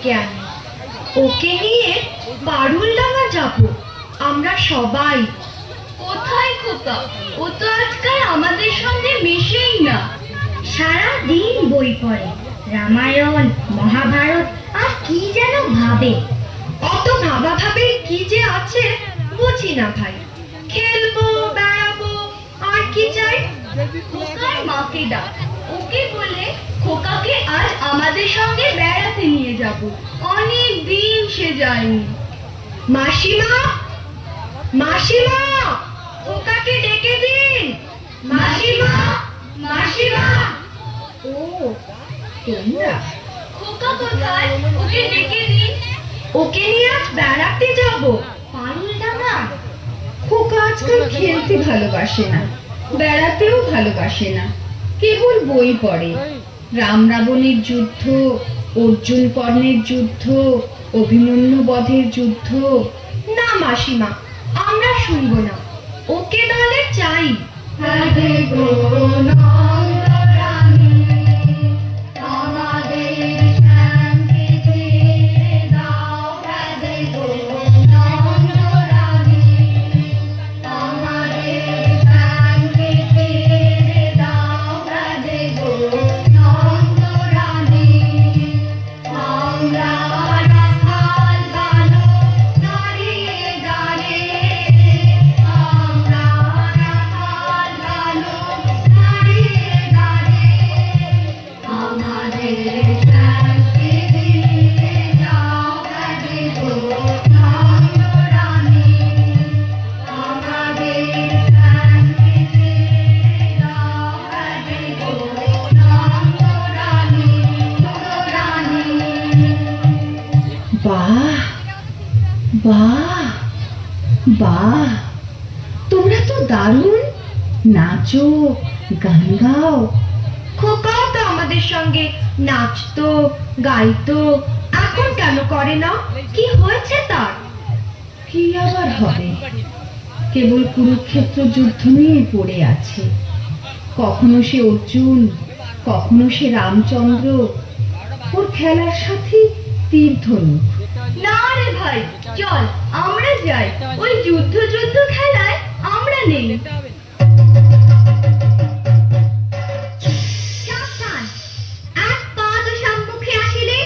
ডেকে আনি। ওকে নিয়ে পারুলডাঙ্গা যাব আমরা সবাই। কোথায় খোকা? ও তো আজকাল আমাদের সঙ্গে মিশেই না। সারা দিন বই পড়ে, রামায়ণ মহাভারত আর কি যেন ভাবে। অত ভাবা ভাবে কি যে আছে বুঝি না ভাই। খেলবো, বেড়াবো, আর কি চাই? খোকার মাকে ডাক, ওকে বলে খোকাকে আজ আমাদের সঙ্গে বেড়াতে নিয়ে যাব। অনেক দিন সে যায়নি। মাসিমা, মাসিমা, খোকাকে ডেকে দিন। মাসিমা, মাসিমা। ও তোমরা? খোকা কোথায়? ওকে ডেকে দিন। ওকে নিয়ে আজ বেড়াতে যাব পারুলডাঙ্গা। খোকা আজকাল খেলতে ভালোবাসে না, বেড়াতেও ভালোবাসে না, কেবল বই পড়ে। রাম রাবণের যুদ্ধ, অর্জুন কর্ণের যুদ্ধ, অভিমন্যু বধের যুদ্ধ। না মাসিমা, আমরা শুনবো না। ওকে তাহলে চাই। বাহ বাহ বাহ, তোমরা তো দারুণ নাচো, গান গাও। খোকাও তো আমাদের সঙ্গে নাচতো, গাইতো। এখন কেন করে না? কি হয়েছে তার? কি আবার হবে, কেবল কুরুক্ষেত্র যুদ্ধ নিয়ে পড়ে আছে। কখনো সে অর্জুন, কখনো সে রামচন্দ্র, ওর খেলার সাথে তীরধনুক। না রে ভাই, চল আমরা যাই। ওই যুদ্ধ যুদ্ধ খেলায় আমরা নেই। সাবধান, এক পাদ সম্মুখে আসিলে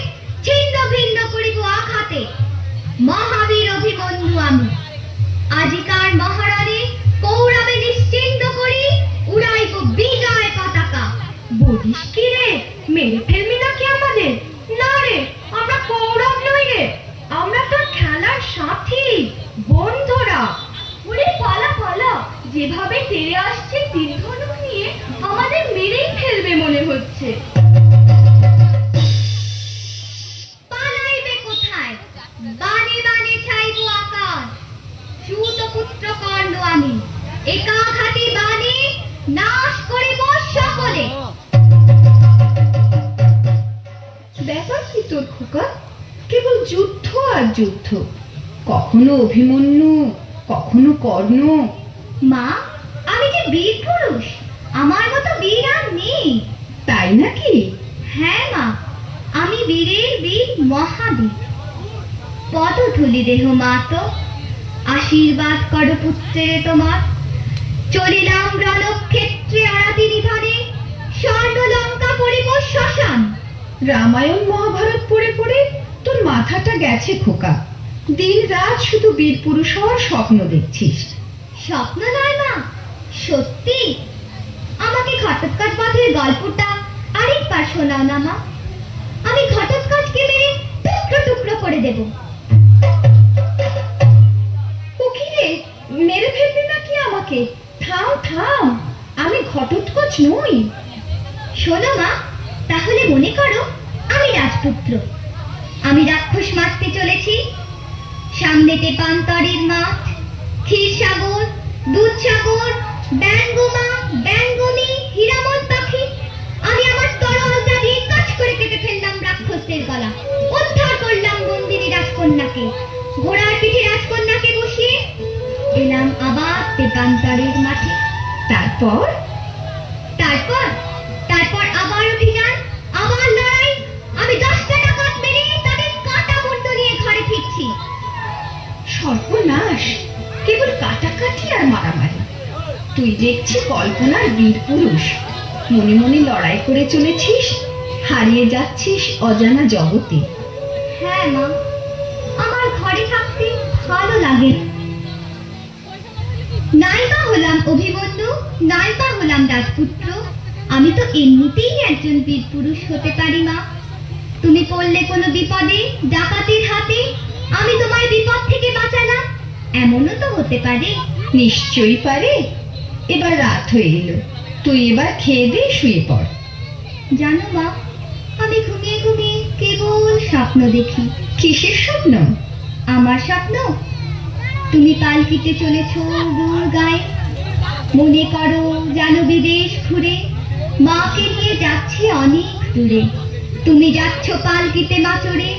ছিন্ন ভিন্ন করিব আঘাতে। মহাবীর অভিমন্যু আমি, আজিকার মহারণে কৌরবে নিশ্চিন্ত করি উড়াইব বিজয় পতাকা। বলিস কি রে? মেরে ফেলবি নাকি আমাদের? না রে, আমরা কৌরব নই রে, আমরা তোর খেলার সাথী, বন্ধুরা। ওরে পালা পালা, যেভাবে তেড়ে আসছে তীরধনুক নিয়ে আমাদের মেরেই ফেলবে মনে হচ্ছে। পালাইবে কোথায়? বানে বানে ছাইব আকাশ। সুতপুত্র কর্ণ আমি, একাঘাতে বানে নাশ করিব সকলে। ব্যাপার কি তোর খোকা? কেবল যুদ্ধ আর যুদ্ধ, কখনো অভিমন্যু, কখনো কর্ণ। মা, আমি যে বীর পুরুষ, আমার মতো বীর আর নেই। তাই নাকি? হ্যাঁ মা, আমি বীরের বীর মহাবীর। পদধূলি দেহ মাতো, আশীর্বাদ কর পুত্রের তোমার। চলিলাম রণক্ষেত্রে আরাতি নিধনে, স্বর্ণ লঙ্কা করিব শ্মশান। রামায়ণ মহাভারত পড়ে পড়ে তোর মাথাটা গেছে খোকা। দিন রাত শুধু বীর পুরুষ হওয়ার স্বপ্ন দেখছিস। স্বপ্ন নয় মা, সত্যি। আমাকে ঘটোৎকচ বধের গল্পটা আরেকবার শোনাও না মা। আমি ঘটোৎকচকে মেরে টুকরো টুকরো করে দেব। ও কি রে, মেরে ফেলবি নাকি আমাকে? থাম থাম, আমি ঘটোৎকচ নই। শোনো মা, তাহলে মনে করো আমি রাজপুত্র। আমি রাক্ষস মারতে চলেছি। সামনেতে পান্তরের মাঠ, ক্ষীরসাগর, দুধসাগর, ব্যঙ্গমা, ব্যঙ্গনী, হীরামন পাখি। আমি আমার তরোয়ালটা দিয়ে কাজ করে কেটে ফেললাম রাক্ষসদের গলা। উদ্ধার করলাম বন্দিনী রাজকন্যাকে। ঘোড়ার পিঠে রাজকন্যাকে বসিয়ে এলাম আবার তেপান্তরের মাঠে। তারপর তারপর তারপর আবার অভিযান, আবার লড়াই। আমি 10টা ডাকাত মেরে তাদের সর্বনাশ, কেবল কাটাকাটি আর মারামারি। তুই দেখছি কল্পনার বীর পুরুষ, মনে মনে লড়াই করে চলেছিস, হারিয়ে যাচ্ছিস অজানা জগতে। হ্যাঁ মা, আমার ঘরে থাকতে ভালো লাগে না। নাই বা হলাম অভিমন্যু, নাই বা হলাম রাজপুত্র, আমি তো এমনিতেই একজন বীর পুরুষ হতে পারি মা। তুমি পড়লে কোনো বিপদে, ডাকাতের হাতে, আমি তোমায় বিপদ থেকে বাঁচালাম, এমনও তো হতে পারে। নিশ্চয়ই পারে। এবার রাত হয়ে এলো, তুই এবার খেয়ে দিয়ে শুয়ে পড়। জানো মা, আমি ঘুমিয়ে ঘুমিয়ে কেবল স্বপ্ন দেখি। কিসের স্বপ্ন? আমার স্বপ্ন, তুমি পালকিতে চলেছ দূর গায়ে, মনে করো যেন বিদেশ ঘুরে, মাকে নিয়ে যাচ্ছে অনেক দূরে। তুমি যাচ্ছ পালকিতে মাচড়ে,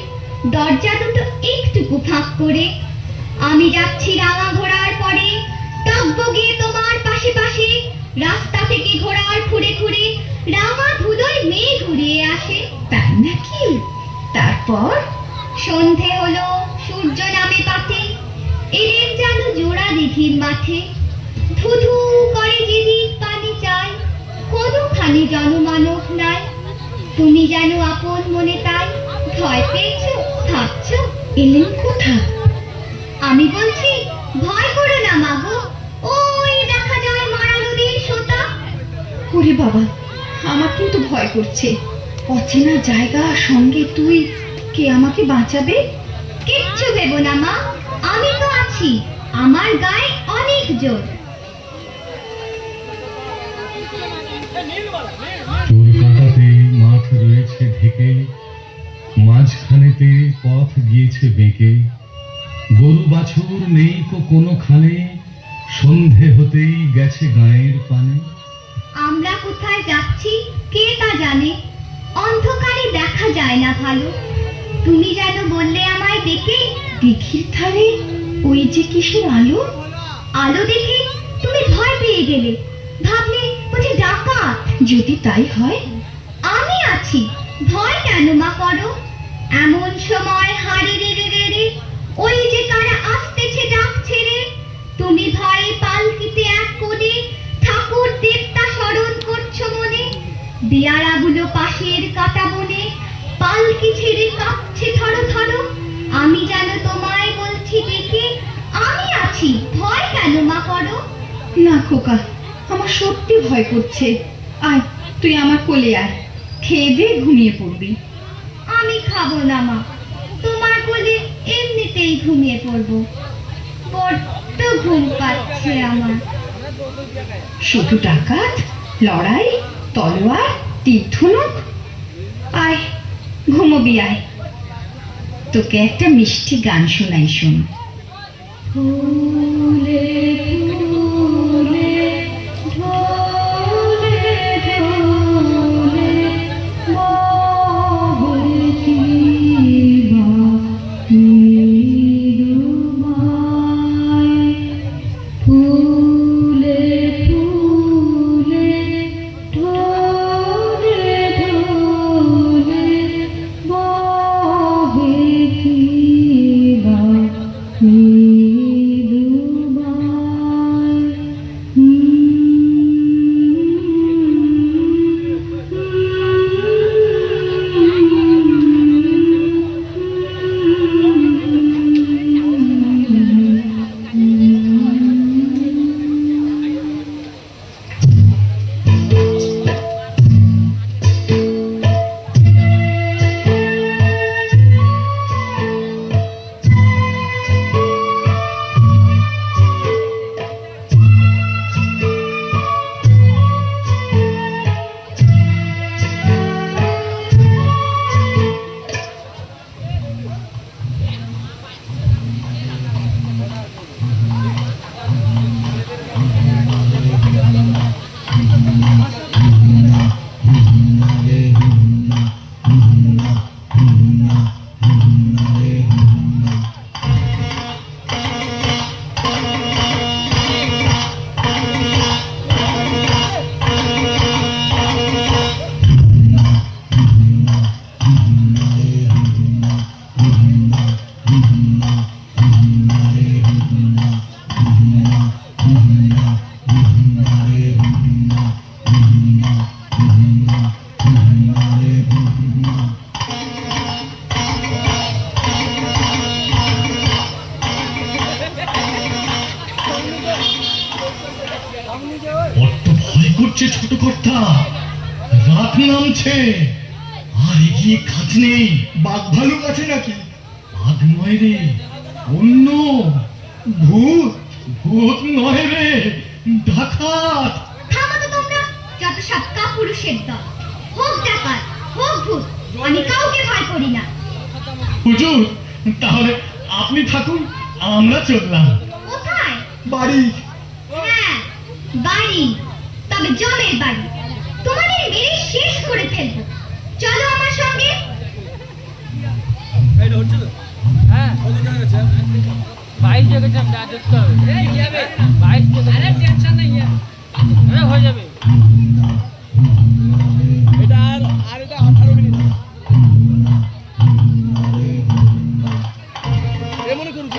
দরজা দুটো একটুকু ফাঁক করে। আমি যাচ্ছি রাঙা ঘোড়ার পরে, টগবগিয়ে তোমার পাশে পাশে। রাস্তা থেকে ঘোড়ার খুঁড়ে খুঁড়ে রাঙা ধুলোয় মেয়ে ঘুরিয়ে আসে। তাই নাকি? তারপর? সন্ধে হলো, সূর্য নামে পাতে, এলেন যেন জোড়া দিঘির মাঠে। ধুধু করে যেদিক পানি চাই, কোনোখানে জনমানব নাই। তুমি যেন আপন মনে তাই, ভয় পেয়েছো, ভাবছো এলেন কোথা? আমি বলছি, ভয় করো না মাগো, ওই দেখা যায় মারা নদীর সোতা। ওরে বাবা, আমার কিন্তু ভয় করছে। অচেনা জায়গা, সঙ্গে তুই, কে আমাকে বাঁচাবে? কিচ্ছু ভেবো না মা, আমি তো আছি, আমার গায়ে অনেক জোর। চোর কাটাতে মাঠ রয়েছে ঢেকে, মাঝখানেতে পথ গিয়েছে বেঁকে। গরু বাছুর নেই কোনোখানে, সন্ধে হতেই গেছে গায়ের পানে। আমরা কোথায় যাচ্ছি কে তা জানে, অন্ধকারে দেখা যায় না ভালো। তুমি যেন বললে আমায় ডেকে, দিঘির ধারে ওই যে কিসের আলো? আলো দেখে তুমি ভয় পেয়ে গেলে, ভাবলে বুঝি ডাকাত। যদি তাই হয়? আমি আছি, ভয় কেন মা করো? এমন সময় হাড়ি রেড়ে রেড়ে ওই যে কারা আসতেছে ডাক ছেড়ে। তুমি ভয়ে পালকিতে এক কোণে ঠাকুর দেবতা স্মরণ করছো মনে। দিয়ারাগুলো পাশের কাটা বনে, পালকি ছেড়ে কাঁপছে ধরো ধরো। আমি যেন তোমায় বলছি ডেকে, আমি আছি, ভয় কেন মা করো? না খোকা, আমার সত্যি ভয় করছে। আয়, তুই আমার কোলে আয়, খেয়ে দিয়ে ঘুমিয়ে পড়বি। আমি খাবো না মা, তোমার কোলে এমনিতেই ঘুমিয়ে পড়বো। বড্ড ঘুম পাচ্ছে আমার। শুধু ডাকাত, লড়াই, তলোয়ার, তীর ধনুক। আয়, ঘুমোবি আয়। তোকে একটা মিষ্টি গান শোনাই, শোন। ফুলে ফুলে ঢলে ঢলে মহরে দিবা নিরুমায়। ফুলে ফুলে ঢলে ঢলে মহে দিবা বড্ড ভয় করছে ছোট কর্তা, রাত নামছে, আর এগিয়ে কাজ নেই। বাঘ ভালুক আছে নাকি? বাঘ নয় রে, অন্য ভূত। ভূত নয় রে, ডাকাত। থামো তো তোমরা, যত সব কাপুরুষের দল। হোক ডাকাত, হোক ভূত, আমি কাউকে ভয় করি না। হুজুর, তাহলে আপনি থাকুন, আমরা চললাম। কোথায়? বাড়ি। হ্যাঁ, বাড়ি, তবে জমের বাড়ি। তোমাদের মেরে শেষ করে ফেলবো। চলো আমার সঙ্গে। বাইশ জগেছে যা দেখতে হবে, বাইশ জগেছে টেনশন নেই, হয়ে যাবে। এটা আর এটা 18 মিনিট মনে করুন।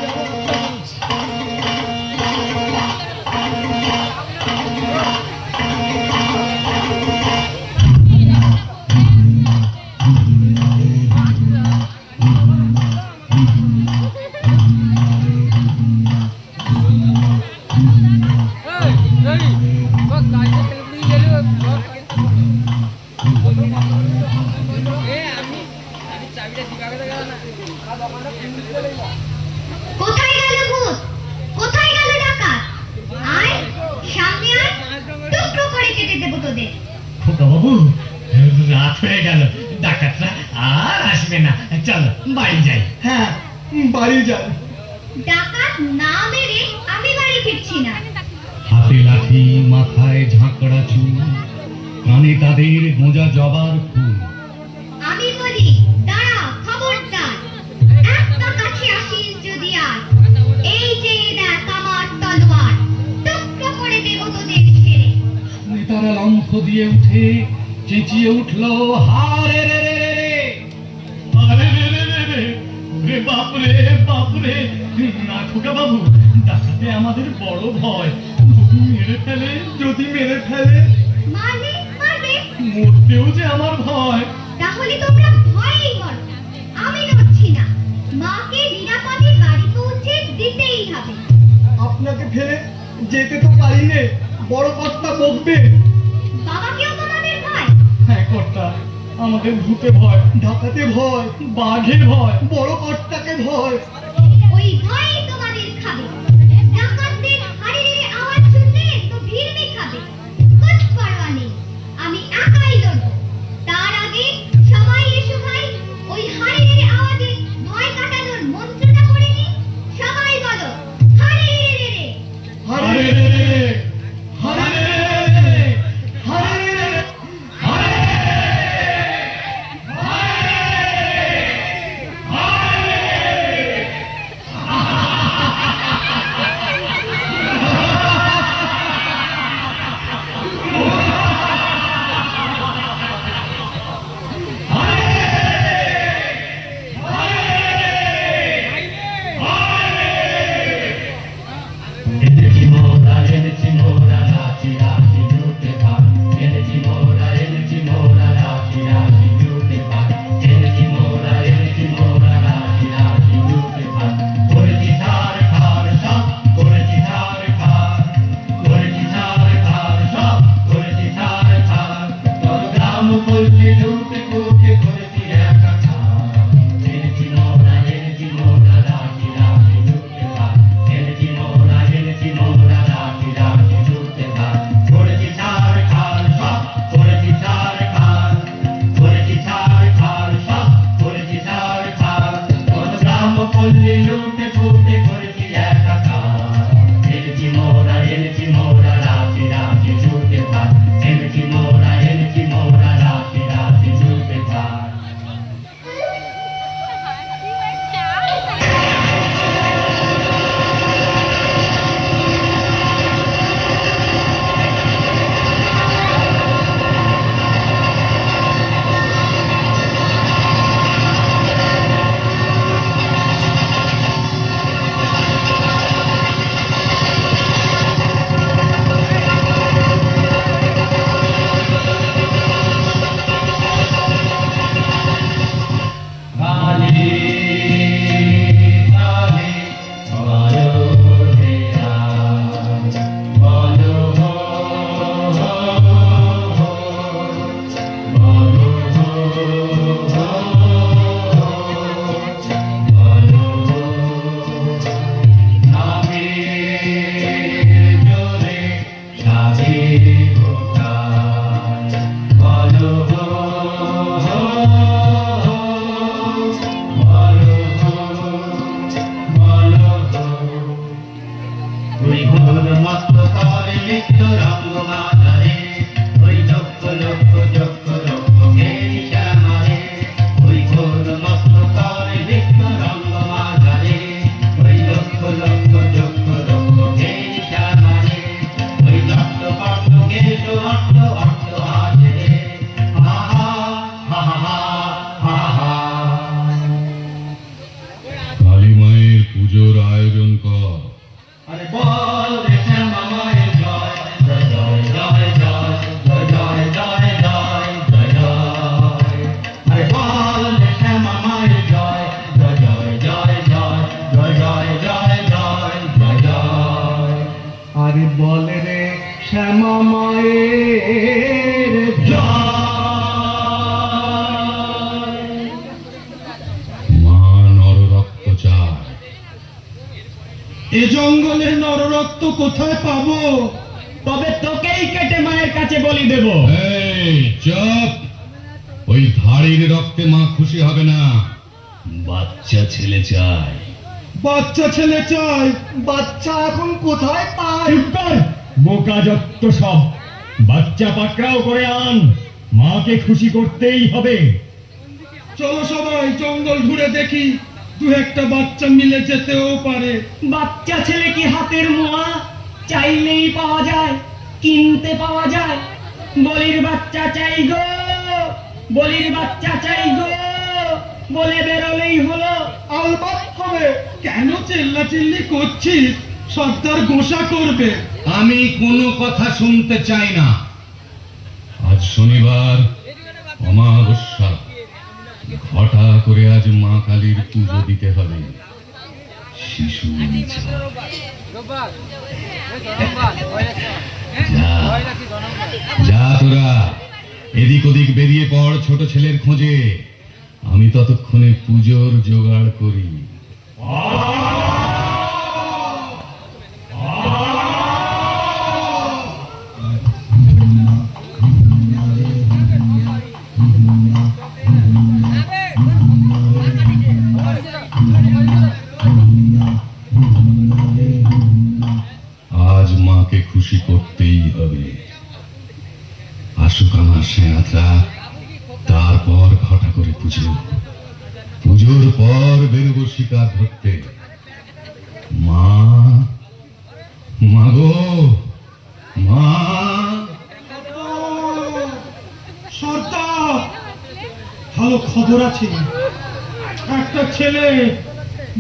কোথায় গেল ভূত? কোথায় গেল ডাকাত? আয়, সামনে আয়, টুকরো করে কেটে দেবো তোদের। খোকা বাবু, রাত হয়ে গেল, ডাকাতরা আর আসবে না, চলো বাড়ি যাই। হ্যাঁ, বাড়ি যান। ডাকাত না মেরে আমি বাড়ি ফিরছি না। হাতে লাঠি, মাথায় ঝাঁকড়া চুল, কানে তাদের গোঁজা জবার ফুল। আমি বলি দাঁড়া, খবরদার, একটা কাছে আসিস যদি আর। এই যে দেখ আমার তলোয়ার, টুকরো করে দেবো তোদের ছেড়ে। শুনে তারা লম্ফ দিয়ে উঠে চেঁচিয়ে উঠল, হারে রে রে রে রে, আরে রে রে রে রে, ওরে বাপরে বাপরে। না খোকা বাবু, ডাকাতে আমাদের বড় ভয়, যদি মেরে ফেলে, যদি মেরে ফেলে। মারবে মারবে, মরতেও যে আমার ভয়। তাহলে তোমরা ভয়েই মরো, আমি নড়ছি না। মাকে নিরাপদে বাড়ি পৌঁছে দিতেই হবে। আপনাকে ফেলে যেতে তো পারি নে, বড় কর্তা বকবে। বাবাকেও তোমাদের ভয়? হ্যাঁ কর্তা, আমাদের ভূতে ভয়, ডাকাতে ভয়, বাঘে ভয়, বড় কর্তাকে ভয়। ওই ভয়ই তোমাদের খাবে। ডাকাতদের হাড়ির আওয়াজ শুনলে তো ভিড়মি খাবে। কুছ পরোয়া নেই, আমি একাই লড়বো। তার আগে সবাই এসো ভাই, ওই হাড়ির আওয়াজে ভয় কাটানোর মন্ত্রটা করে নি। সবাই বলো, হাড়ির রে রে। হারে রে রে রে, হারে রে রে রে, হারে রে রে রে, হারে রে রে রে, এনেছি মোরা লাঠি লাঠি জুটে পার, এনেছি মোরা লাঠি লাঠি জুটে পার, এনেছি মোরা লাঠি লাঠি জুটে পার। করেছি ধার খার সব, করেছি ধার খার, করেছি ধার খার সব, করেছি ধার খার। তত গ্রাম পল্লী লুটে কুটে করেছি একাকার। এনেছি মোরা লাঠি লাঠি জুটে পার, এনেছি মোরা লাঠি লাঠি জুটে পার। করেছি ধার খার সব, করেছি ধার খার, করেছি ধার খার সব, করেছি ধার খার। তত গ্রাম পল্লী লুটে কুটে করেছি একাকার। এনেছি মোরা লাঠি লাঠি জুটে পার, এনেছি মোরা লাঠি লাঠি জুটে পার। বল রে শ্যামা মায়ের মা নররক্ত চায়। এ জঙ্গলে নররক্ত কোথায় পাবো? তবে তোকেই কেটে মায়ের কাছে বলি দেব। এই চুপ! ওই ধাড়ির রক্তে মা খুশি হবে না। বাচ্চা ছেলে চায়। বাচ্চা ছেলে চাই, বাচ্চা এখন কোথায় পাই? বোকা যত সব, বাচ্চা পাকড়াও করে আন, মাকে খুশি করতেই হবে। চলো সবাই জঙ্গল ঘুরে দেখি, দু একটা বাচ্চা মিলে যেতেও পারে। বাচ্চা ছেলে কি হাতের মোয়া? চাইলেই পাওয়া যায়, কিনতে পাওয়া যায়। বলির বাচ্চা চাই গো, বলির বাচ্চা চাই গো বলে বেরোলেই হলো। আলবাত হবে। কেন চিল্লাচিল্লি করছিস? সর্দার গোসা করবে। আমি কোনো কথা শুনতে চাই না। আজ শনিবার, অমাবস্যা। ঘটা করে আজ মা কালীর পুজো দিতে হবে। শিশু যা তোরা এদিক ওদিক বেরিয়ে পড় ছোট ছেলের খোঁজে। আমি ততক্ষণে পুজোর জোগাড় করি। আজ মাকে খুশি করতেই হবে। আসুক আমার সেনাতরা, তারপর ঘটা করে পুজো। পুজোর পর বেরোবো শিকার ধরতে। মা, মাগো, মা। সর্দার, ভালো খবর আছে। একটা ছেলে,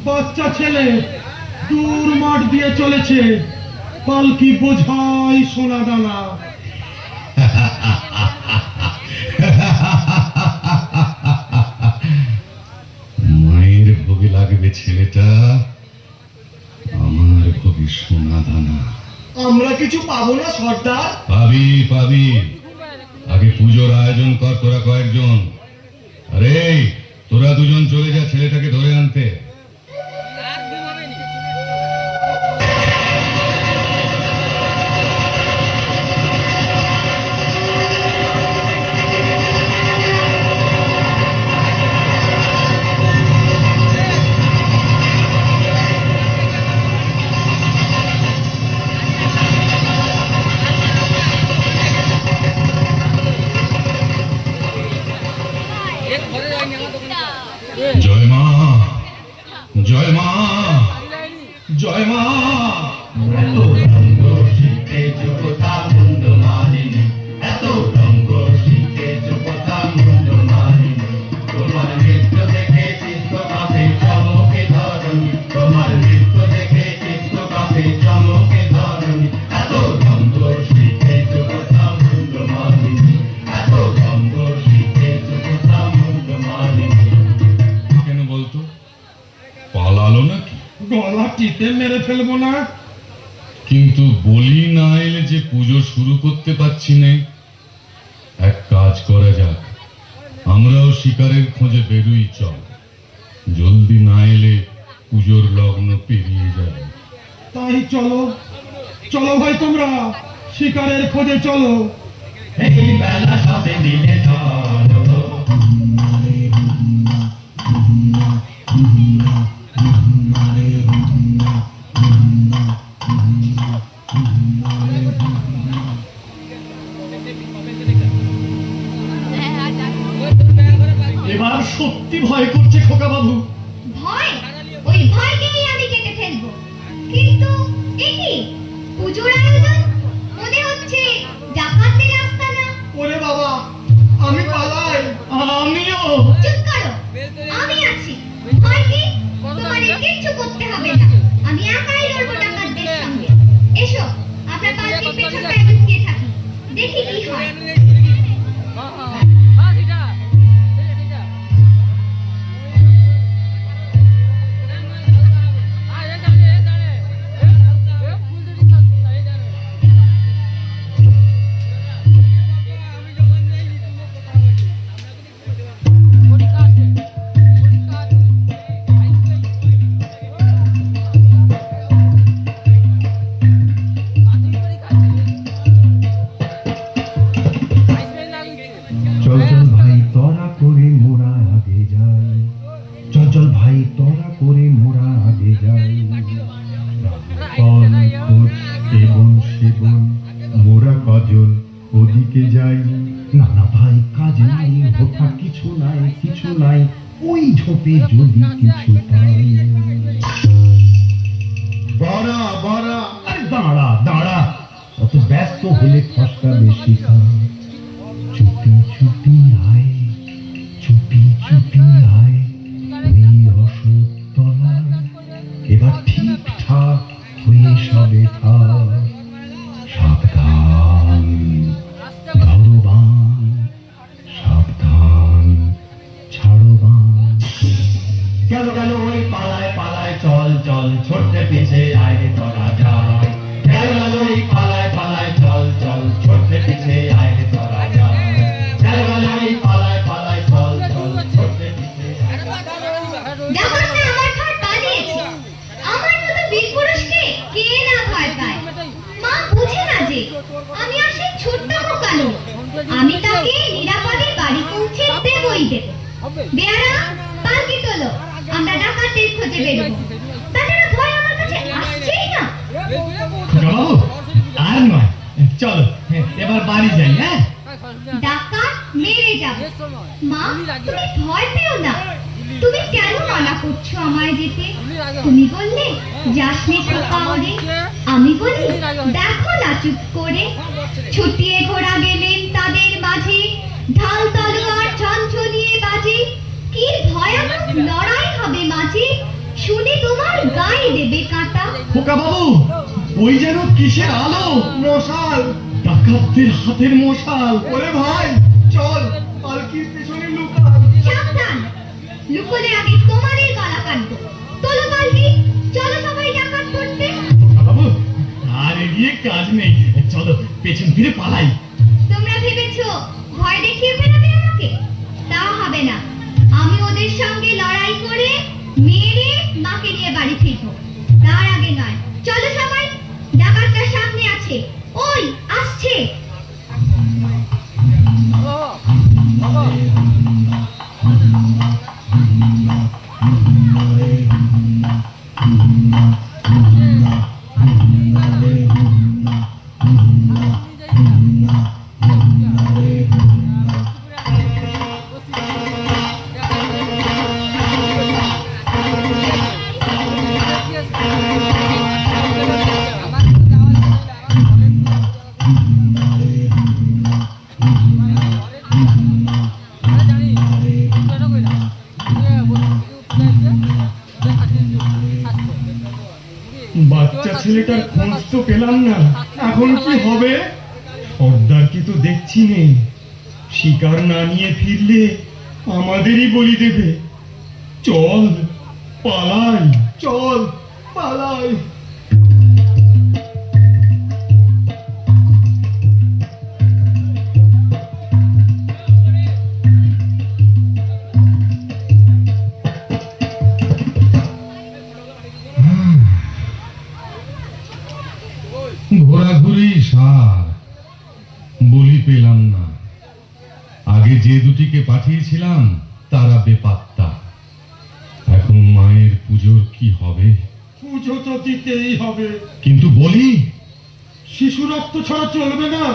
বাচ্চা ছেলে দূর মাঠ দিয়ে চলেছে, পালকি বোঝাই সোনা দানা। মায়ের ভোগে লাগবে ছেলেটা, আমার ভোগে সোনা দানা। আমরা কিছু পাবো না সর্দার? পাবি পাবি। আগে পুজোর আয়োজন কর তোরা কয়েকজন। আরে তোরা দুজন চলে যা ছেলেটাকে ধরে আনতে। জয় মা, জয় মা, জয় মা। এত রঙ্গ শীতে যোগতা মুন্ড মালিনী, এত রঙ্গ শীতে যোগতা মুন্ড মালিনী। তোমার নৃত্য দেখে চিত্ত কাঁপে চমকে ধরণী, তোমার নৃত্য দেখে চিত্ত কাঁপে চমকে ধরণী। এত রঙ্গ শীতে যোগতা মুন্ড মালিনী, এত রঙ্গ শীতে যোগতা মুন্ড মালিনী। কেন বলতো? পালালো নাকি? গলা টিপে মেরে ফেলবো না? কিন্তু বলি না এলে যে পুজো শুরু করতে পারছি না। এক কাজ করা যাক, আমরাও শিকারের খোঁজে বেরোই চল। জলদি না এলে পুজোর লগ্ন পেরিয়ে যাবে। তাই চলো, চলো ভাই তোমরা শিকারের খোঁজে চলো। এই বেলা সবে দিলে চলো। এবার সত্যি ভয় করছে খোকা বাবু। ভয়? ওই ভয়কেই আমি কেটে ফেলবো। কিন্তু এ কি পুজোর আয়োজন? মনে হচ্ছে ডাকাতের আস্তানা। ওরে বাবা, আমি পালাই। আমিও। চুপ করো, আমি আছি। ভয় কি? তোমাদের কিচ্ছু করতে হবে না। আমি একাই লড়বো ডাকাতদের সঙ্গে। এসো, আমরা পালকির পেছনটায় লুকিয়ে থাকি, দেখি কি হয়। কজন ওদিকে যাই, নানা ভাই কাজে নাই, হঠাৎ কিছু নাই কিছু নাই, ওই ঝোপে যদি কিছু পাই। বড়া বড়া, আরে দাঁড়া দাঁড়া, অত ব্যস্ত হলে খসটা বেশি খা। চুপি চুপি আয়, চুপি চুপি আয়, ওই অশোকতলায় এবার ঠিকঠাক হয়ে সবে থাক। সাবধান গাড়োবান, সাবধান ছাড়োবান। গেল গেল ওই পালায় পালায়, চল চল ছোট্টে পিছে আয় তোরা যায়। গেল গেল ওই পালায় পালায়, চল চল ছোট্টে পিছে আয় তোরা যায়। গেল গেল ওই পালায় পালায়, চল চল ছোট্টে পিছে আয়। ডাকাত না আমার ঘর পালিয়েছে, আমার মতো বীর পুরুষকে কে না ভয় পায়। মা বুঝে না যে আমি আর সেই ছোট্ট খোকা নই, আমি তাকে নিরাপদে বাড়ি পৌঁছে দেবই দেব। বেয়ারা পালকি তোলো, আমরা ডাকাতের খোঁজে বেরোবো। তাছাড়া ভয় আমার কাছে আসছেই না। বাবু আর নয়, চলো এবার বাড়ি যাই। হ্যাঁ, ডাকাত মেরে যাবে। মা তুমি ভয় পেও না, তুমি কেন মানা করছো আমায় যেতে? তুমি বললে যাসনে খোকা ওরে, আমি বলি দেখো না চুপ করে। ছুটিয়ে ঘোড়া গেলেন তাদের মাঝে, ঢাল তলোয়ার ঝনঝনিয়ে বাজে। কি ভয়ানক লড়াই হবে মাঝে, শুনে তোমার গায়ে দেবে কাঁটা। খোকা বাবু, ওই যেন কিসের আলো, মশাল। ডাকাতদের হাতের মশাল। ওরে ভাই চল, পালকির পেছনে লুকাই। সাবধান, লুকোলে আগে তোমারই গলা কাটবো। তোলো পালকি, চলো সবাই ডাকাত করতে। খোকা বাবু আর এগিয়ে কাজ নেই, চলো পেছন ফিরে পালাই। তোমরা ভেবেছো ভয় দেখিয়ে ফেলাবে আমাকে? তা হবে না, আমি ওদের সঙ্গে লড়াই করে মেরে মাকে নিয়ে বাড়ি ফিরবো। তার আগে নয়, চলো সবাই, ডাকাতটা সামনে আছে, ওই আসছে। বাচ্চা ছেলেটার খোঁজ তো পেলাম না, এখন কি হবে? সর্দারকে তো দেখছি নেই, শিকার না নিয়ে ফিরলে আমাদেরই বলি দেবে। চল পালাই, চল পালাই। ঘোরাঘুরি সার, বলি পেলাম না। আগে যে দুটিকে পাঠিয়েছিলাম তারা বেপাত্তা। এখন মায়ের পুজোর কি হবে? পুজো তো দিতেই হবে, কিন্তু বলি শিশু রক্ত ছাড়া চলবে না।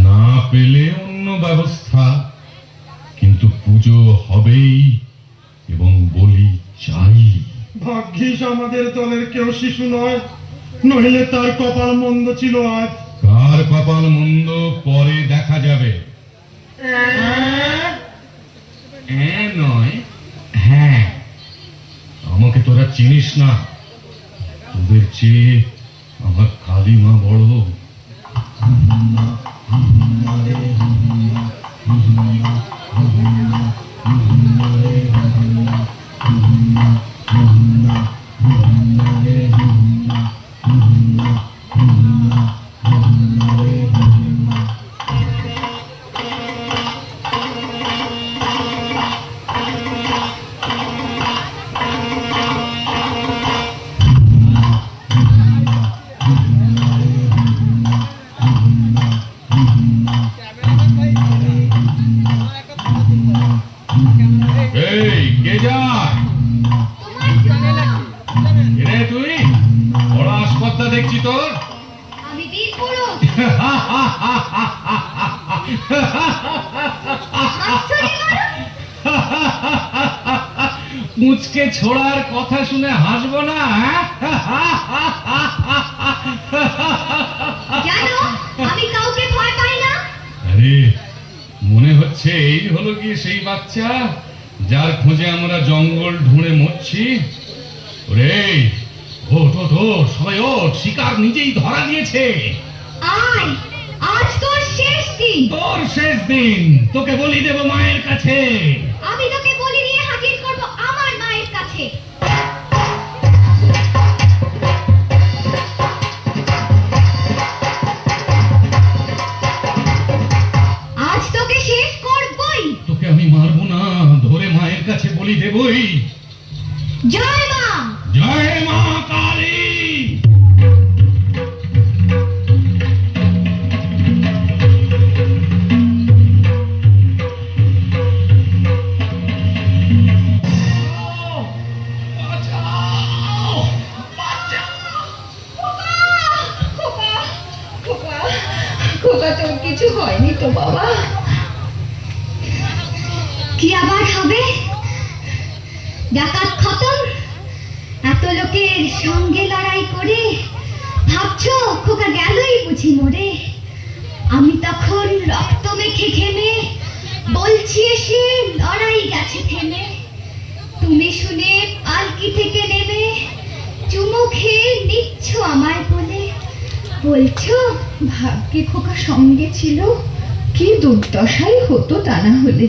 না পেলে অন্য ব্যবস্থা, কিন্তু পুজো হবেই এবং বলি চাই। ভাগ্যিস আমাদের দলের কেউ শিশু নয়, নইলে তার কপাল মন্দ ছিল আজ। কার কপাল মন্দ পরে দেখা যাবে। নয়, হ্যাঁ, আমাকে তোরা চিনিস না, তোদের চেয়ে আমার কালিমা বড়। মুচকে ছোড়ার কথা শুনে হাসবো না? জানো আমি কাউকে ভয় পাই না। আরে মনে হচ্ছে এই হলো কি সেই বাচ্চা যার খোঁজে আমরা জঙ্গল ঢুঁড়ে মরছি। ওরে ওঠ ওঠ ওঠ, সবাই ওঠ, শিকার নিজেই ধরা দিয়েছে। আয়, আজ তোর শেষ দিন। তোর শেষ দিন, তোকে বলি দেব মায়ের কাছে। আমি তোকে বলি নিয়ে হাজির করব আমার মায়ের কাছে। আজ তোকে শেষ করবই। তোকে আমি মারবো না, ধরে মায়ের কাছে বলি দেবই। জয় মা। জয় মা কালী। খোকা তোর কিছু হয়নি তো বাবা? কি আবার হবে? ডাকাত খতম। এত লোকের সঙ্গে লড়াই করে ভাবছো খোকা গেলই বুঝি মরে। আমি তখন রক্ত মেখে ঘেমে বলছি এসে লড়াই গেছে থেমে। তুমি শুনে পালকি থেকে নেমে চুমু খেয়ে নিচ্ছ আমায় বলে। বলছো ভাগ্যে খোকা সঙ্গে ছিল, কি দুর্দশাই হতো তা না হলে।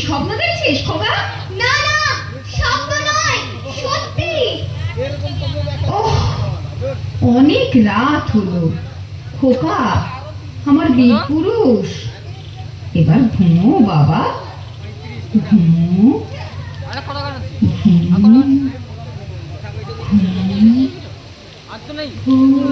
স্বপ্ন দেখছিস খোকা? না না, স্বপ্ন নয়, সত্যি। ওহ, অনেক রাত হলো খোকা, আমার বীর পুরুষ। এবার ঘুমো বাবা, ঘুমো আরে কত গান আছে? ঘুমো আর তো নেই। ঘুমো